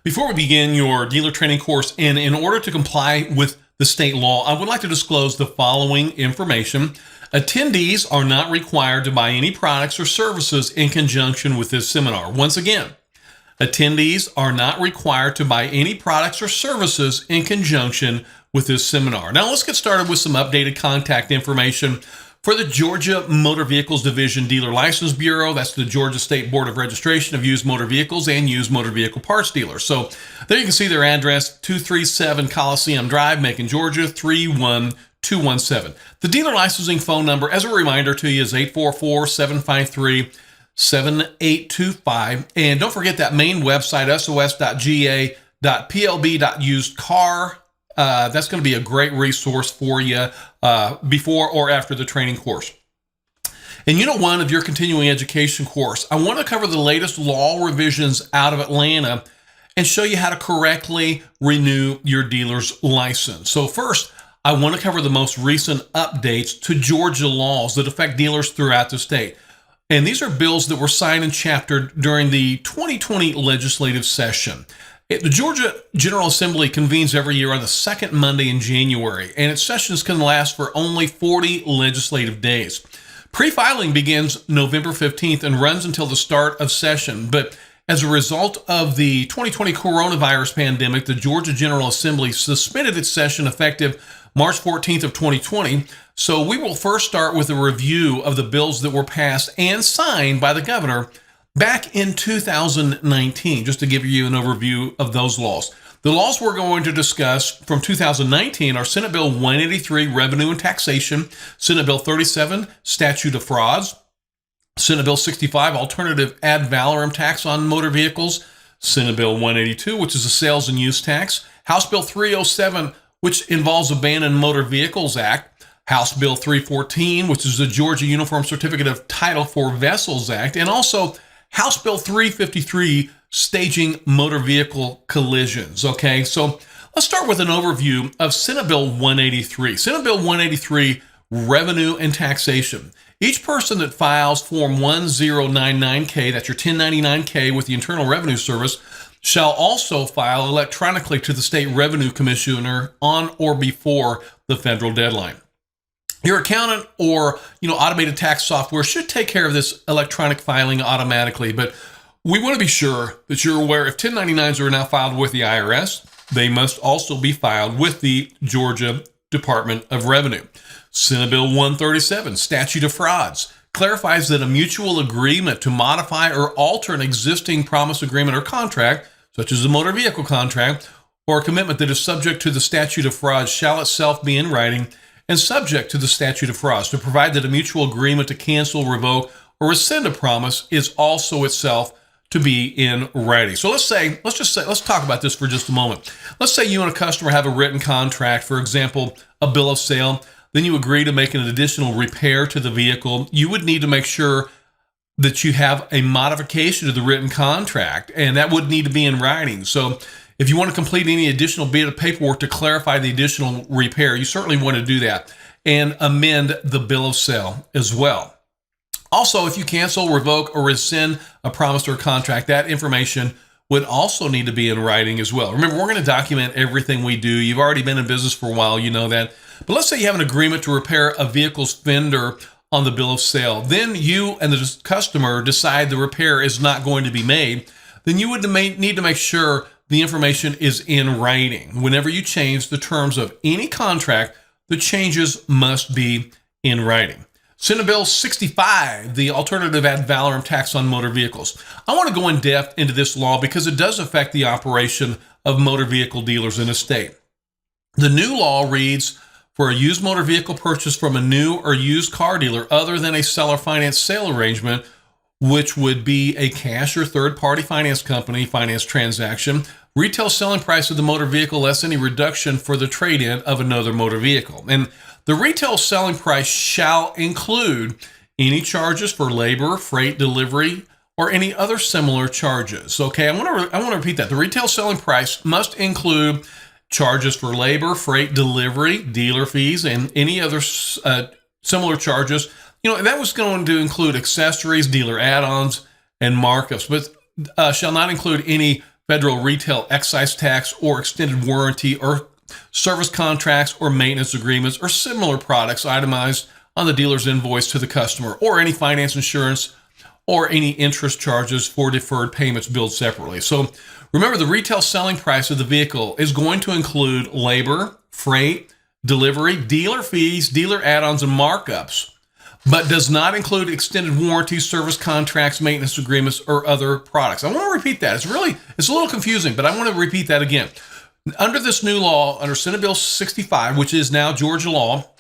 Before we begin your dealer training course, and in order to comply with the state law, I would like to disclose the following information. Attendees are not required to buy any products or services in conjunction with this seminar. Once again, attendees are not required to buy any products or services in conjunction with this seminar. Now let's get started with some updated contact information for the Georgia Motor Vehicles Division Dealer License Bureau. That's the Georgia State Board of Registration of Used Motor Vehicles and Used Motor Vehicle Parts Dealers. So there you can see their address, 237 Coliseum Drive, Macon, Georgia, 31217. The dealer licensing phone number, as a reminder to you, is 844-753-7825. And don't forget that main website, sos.ga.plb.usedcar. That's going to be a great resource for you before or after the training course. In Unit 1 of your continuing education course, I want to cover the latest law revisions out of Atlanta and show you how to correctly renew your dealer's license. So first, I want to cover the most recent updates to Georgia laws that affect dealers throughout the state. And these are bills that were signed and chaptered during the 2020 legislative session. The Georgia General Assembly convenes every year on the second Monday in January, and its sessions can last for only 40 legislative days. Pre-filing begins November 15th and runs until the start of session, but as a result of the 2020 coronavirus pandemic, the Georgia General Assembly suspended its session effective March 14th of 2020. So we will first start with a review of the bills that were passed and signed by the governor back in 2019, just to give you an overview of those laws. The laws we're going to discuss from 2019 are Senate Bill 183, Revenue and Taxation, Senate Bill 37, Statute of Frauds, Senate Bill 65, Alternative Ad Valorem Tax on Motor Vehicles, Senate Bill 182, which is a Sales and Use Tax, House Bill 307, which involves Abandoned Motor Vehicles Act, House Bill 314, which is the Georgia Uniform Certificate of Title for Vessels Act, and also House Bill 353, Staging Motor Vehicle Collisions. Okay, so let's start with an overview of Senate Bill 183. Senate Bill 183, Revenue and Taxation. Each person that files Form 1099K, that's your 1099K with the Internal Revenue Service, shall also file electronically to the State Revenue Commissioner on or before the federal deadline. Your accountant or automated tax software should take care of this electronic filing automatically, but we want to be sure that you're aware if 1099s are now filed with the IRS, they must also be filed with the Georgia Department of Revenue. Senate Bill 137, Statute of Frauds, clarifies that a mutual agreement to modify or alter an existing promise agreement or contract, such as a motor vehicle contract, or a commitment that is subject to the statute of frauds shall itself be in writing and subject to the statute of frauds, to provide that a mutual agreement to cancel, revoke, or rescind a promise is also itself to be in writing. So let's talk about this for just a moment. Let's say you and a customer have a written contract, for example, a bill of sale. Then you agree to make an additional repair to the vehicle. You would need to make sure that you have a modification to the written contract, and that would need to be in writing. So if you want to complete any additional bit of paperwork to clarify the additional repair, you certainly want to do that and amend the bill of sale as well. Also, if you cancel, revoke, or rescind a promise or contract, that information would also need to be in writing as well. Remember, we're going to document everything we do. You've already been in business for a while, you know that. But let's say you have an agreement to repair a vehicle's fender on the bill of sale. Then you and the customer decide the repair is not going to be made. Then you would need to make sure the information is in writing. Whenever you change the terms of any contract, the changes must be in writing. Senate Bill 65, the Alternative Ad Valorem Tax on Motor Vehicles. I want to go in depth into this law because it does affect the operation of motor vehicle dealers in the state. The new law reads, for a used motor vehicle purchase from a new or used car dealer other than a seller finance sale arrangement, which would be a cash or third-party finance company finance transaction, retail selling price of the motor vehicle less any reduction for the trade-in of another motor vehicle. And the retail selling price shall include any charges for labor, freight, delivery, or any other similar charges. Okay, I want to repeat that. The retail selling price must include charges for labor, freight, delivery, dealer fees, and any other similar charges. That was going to include accessories, dealer add-ons, and markups, but shall not include any federal retail excise tax or extended warranty or service contracts or maintenance agreements or similar products itemized on the dealer's invoice to the customer, or any finance insurance or any interest charges for deferred payments billed separately. So remember, the retail selling price of the vehicle is going to include labor, freight, delivery, dealer fees, dealer add-ons, and markups, but does not include extended warranties, service contracts, maintenance agreements, or other products. I want to repeat that. It's a little confusing, but I want to repeat that again. Under this new law, under Senate Bill 65, which is now Georgia law,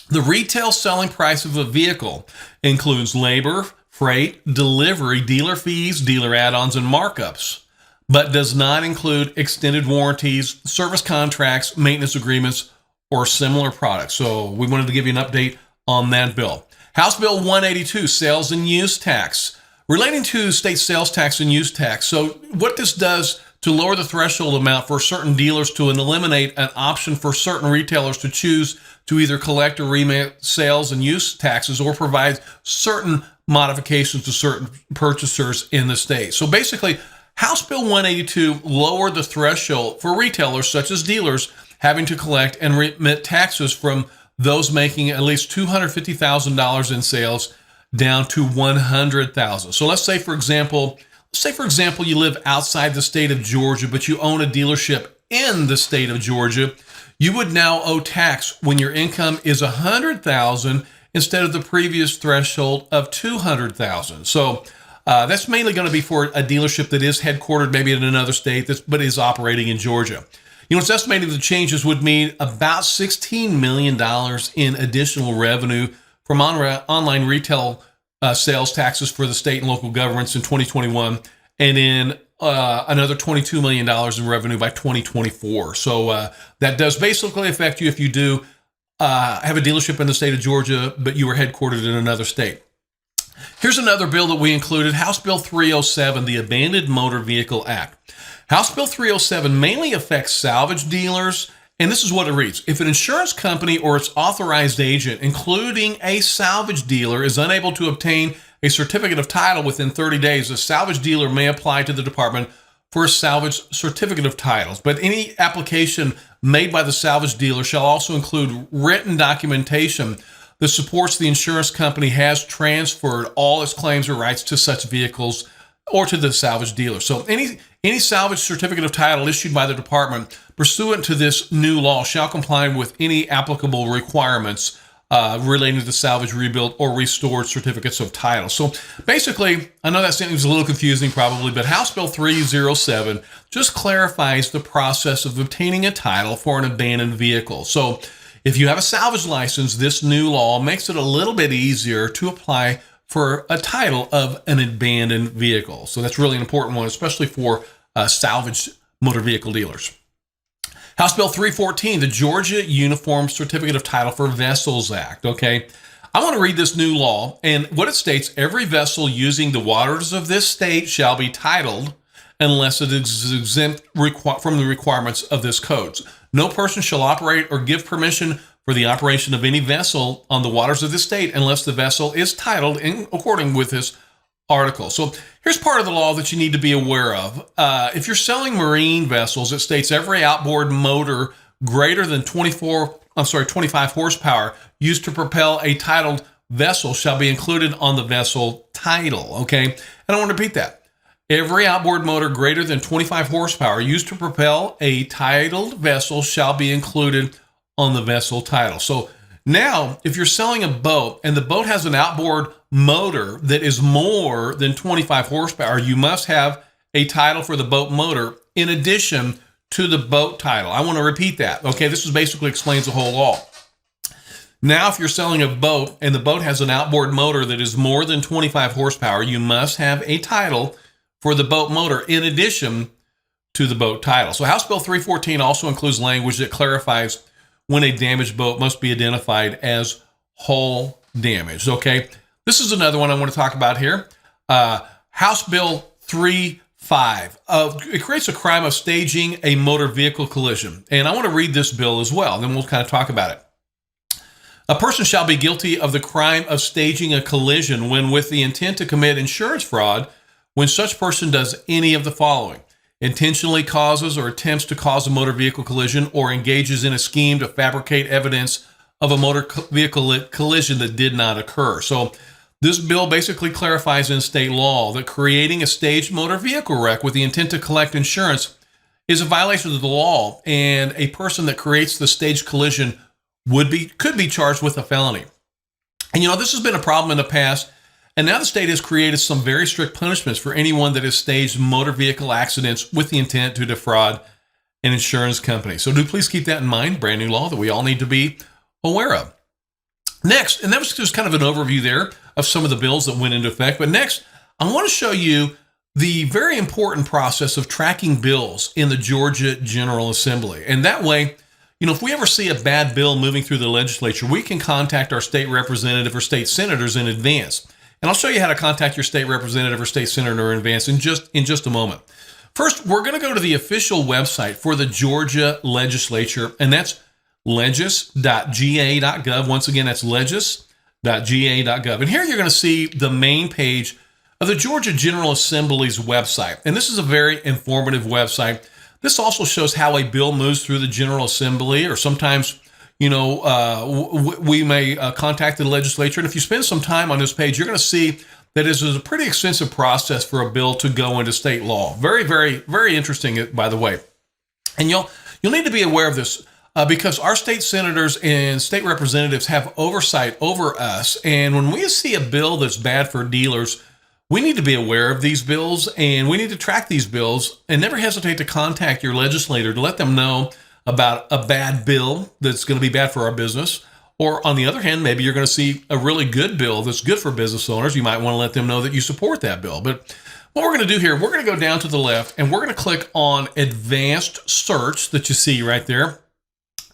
the retail selling price of a vehicle includes labor, freight, delivery, dealer fees, dealer add-ons, and markups, but does not include extended warranties, service contracts, maintenance agreements, or similar products. So we wanted to give you an update on that bill. House Bill 182, sales and use tax, relating to state sales tax and use tax. So what this does to lower the threshold amount for certain dealers to eliminate an option for certain retailers to choose to either collect or remit sales and use taxes or provide certain modifications to certain purchasers in the state. So basically, House Bill 182 lowered the threshold for retailers such as dealers having to collect and remit taxes from those making at least $250,000 in sales down to $100,000. So let's say, for example, you live outside the state of Georgia, but you own a dealership in the state of Georgia. You would now owe tax when your income is $100,000 instead of the previous threshold of $200,000. So that's mainly going to be for a dealership that is headquartered maybe in another state, but is operating in Georgia. It's estimated the changes would mean about $16 million in additional revenue from online retail sales taxes for the state and local governments in 2021, and in another $22 million in revenue by 2024. So that does basically affect you if you do have a dealership in the state of Georgia, but you were headquartered in another state. Here's another bill that we included, House Bill 307, the Abandoned Motor Vehicle Act. House Bill 307 mainly affects salvage dealers, and this is what it reads. If an insurance company or its authorized agent, including a salvage dealer, is unable to obtain a certificate of title within 30 days, a salvage dealer may apply to the department for a salvage certificate of titles. But any application made by the salvage dealer shall also include written documentation that supports the insurance company has transferred all its claims or rights to such vehicles or to the salvage dealer. So any salvage certificate of title issued by the department pursuant to this new law shall comply with any applicable requirements relating to the salvage, rebuilt, or restored certificates of title. So basically, I know that sentence is a little confusing probably, but House Bill 307 just clarifies the process of obtaining a title for an abandoned vehicle. So if you have a salvage license, this new law makes it a little bit easier to apply for a title of an abandoned vehicle. So that's really an important one, especially for salvage motor vehicle dealers. House Bill 314, the Georgia Uniform Certificate of Title for Vessels Act. Okay, I want to read this new law, and what it states: every vessel using the waters of this state shall be titled unless it is exempt from the requirements of this code. No person shall operate or give permission for the operation of any vessel on the waters of this state unless the vessel is titled in according with this article. So here's part of the law that you need to be aware of. If you're selling marine vessels, it states every outboard motor greater than 25 horsepower used to propel a titled vessel shall be included on the vessel title. Okay, and I want to repeat that. Every outboard motor greater than 25 horsepower used to propel a titled vessel shall be included on the vessel title. So now, if you're selling a boat and the boat has an outboard motor that is more than 25 horsepower, you must have a title for the boat motor in addition to the boat title. I want to repeat that. Okay, this is basically explains the whole law. Now, if you're selling a boat and the boat has an outboard motor that is more than 25 horsepower, you must have a title for the boat motor in addition to the boat title. So House Bill 314 also includes language that clarifies when a damaged boat must be identified as hull damage. Okay, this is another one I want to talk about here. House Bill 35. It creates a crime of staging a motor vehicle collision. And I want to read this bill as well, then we'll kind of talk about it. A person shall be guilty of the crime of staging a collision when with the intent to commit insurance fraud, when such person does any of the following: intentionally causes or attempts to cause a motor vehicle collision, or engages in a scheme to fabricate evidence of a motor vehicle collision that did not occur. So this bill basically clarifies in state law that creating a staged motor vehicle wreck with the intent to collect insurance is a violation of the law, and a person that creates the staged collision could be charged with a felony. And this has been a problem in the past, and now the state has created some very strict punishments for anyone that has staged motor vehicle accidents with the intent to defraud an insurance company. So do please keep that in mind, brand new law that we all need to be aware of. Next, and that was just kind of an overview there of some of the bills that went into effect, but next, I want to show you the very important process of tracking bills in the Georgia General Assembly. And that way, if we ever see a bad bill moving through the legislature, we can contact our state representative or state senators in advance. And I'll show you how to contact your state representative or state senator in advance in just a moment. First, we're going to go to the official website for the Georgia legislature, and that's legis.ga.gov. Once again, that's legis.ga.gov. And here you're going to see the main page of the Georgia General Assembly's website. And this is a very informative website. This also shows how a bill moves through the General Assembly, or sometimes, we may contact the legislature. And if you spend some time on this page, you're going to see that this is a pretty extensive process for a bill to go into state law. Very, very, very interesting, by the way. And you'll need to be aware of this because our state senators and state representatives have oversight over us. And when we see a bill that's bad for dealers, we need to be aware of these bills, and we need to track these bills, and never hesitate to contact your legislator to let them know about a bad bill that's going to be bad for our business. Or on the other hand, maybe you're going to see a really good bill that's good for business owners. You might want to let them know that you support that bill. But what we're going to do here, we're going to go down to the left, and we're going to click on Advanced Search that you see right there.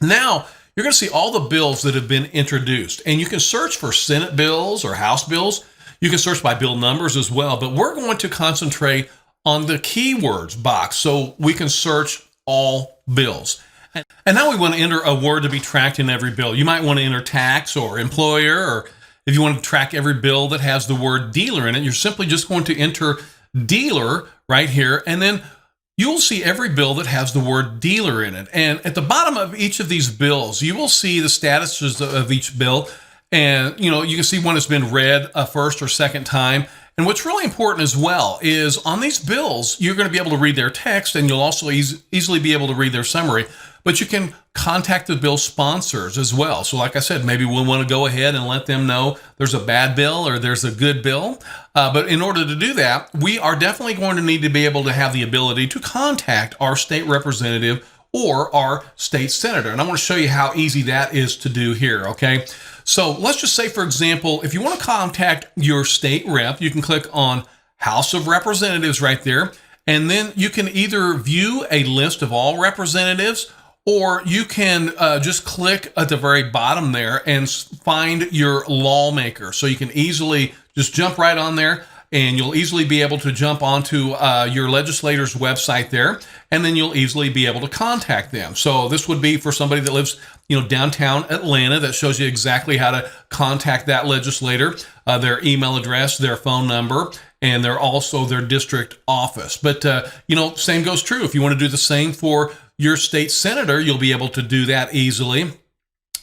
Now, you're going to see all the bills that have been introduced, and you can search for Senate bills or House bills. You can search by bill numbers as well, but we're going to concentrate on the keywords box so we can search all bills. And now we want to enter a word to be tracked in every bill. You might want to enter tax or employer, or if you want to track every bill that has the word dealer in it, you're simply just going to enter dealer right here, and then you'll see every bill that has the word dealer in it. And at the bottom of each of these bills, you will see the statuses of each bill. And, you can see one has been read a first or second time. And what's really important as well is on these bills, you're going to be able to read their text, and you'll also easily be able to read their summary. But you can contact the bill sponsors as well. So like I said, maybe we'll want to go ahead and let them know there's a bad bill or there's a good bill. But in order to do that, we are definitely going to need to be able to have the ability to contact our state representative or our state senator. And I want to show you how easy that is to do here, okay? So let's just say, for example, if you want to contact your state rep, you can click on House of Representatives right there. And then you can either view a list of all representatives, or you can just click at the very bottom there and find your lawmaker. So you can easily just jump right on there, and you'll easily be able to jump onto your legislator's website there, and then you'll easily be able to contact them. So this would be for somebody that lives, downtown Atlanta. That shows you exactly how to contact that legislator, their email address, their phone number, and their district office. But, same goes true. If you want to do the same for your state senator, you'll be able to do that easily.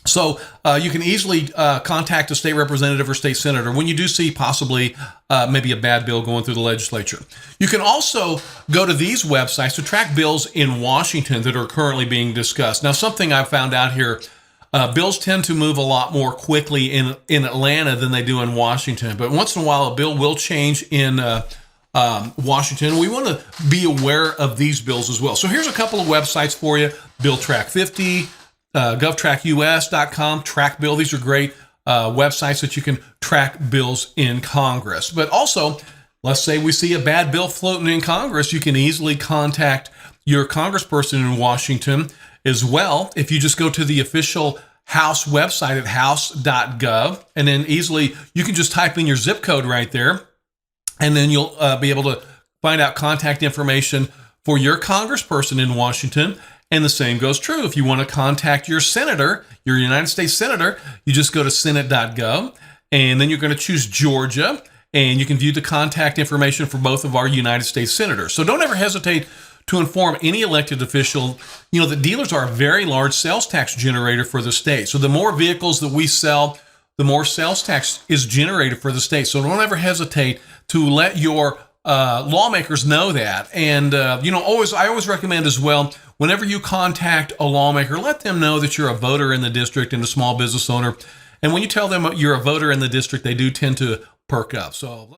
So you can easily contact a state representative or state senator when you do see possibly maybe a bad bill going through the legislature. You can also go to these websites to track bills in Washington that are currently being discussed. Now, something I've found out here, bills tend to move a lot more quickly in Atlanta than they do in Washington. But once in a while, a bill will change in Washington. We want to be aware of these bills as well. So here's a couple of websites for you. Bill Track 50, govtrackus.com, track bill. These are great websites that you can track bills in Congress. But also, let's say we see a bad bill floating in Congress, you can easily contact your congressperson in Washington as well. If you just go to the official House website at house.gov, and then easily you can just type in your zip code right there, and then you'll be able to find out contact information for your congressperson in Washington. And the same goes true. If you want to contact your senator, your United States senator, you just go to senate.gov, and then you're going to choose Georgia, and you can view the contact information for both of our United States senators. So don't ever hesitate to inform any elected official, that dealers are a very large sales tax generator for the state. So the more vehicles that we sell, the more sales tax is generated for the state. So don't ever hesitate to let your lawmakers know that. And, I always recommend as well, whenever you contact a lawmaker, let them know that you're a voter in the district and a small business owner. And when you tell them you're a voter in the district, they do tend to perk up. So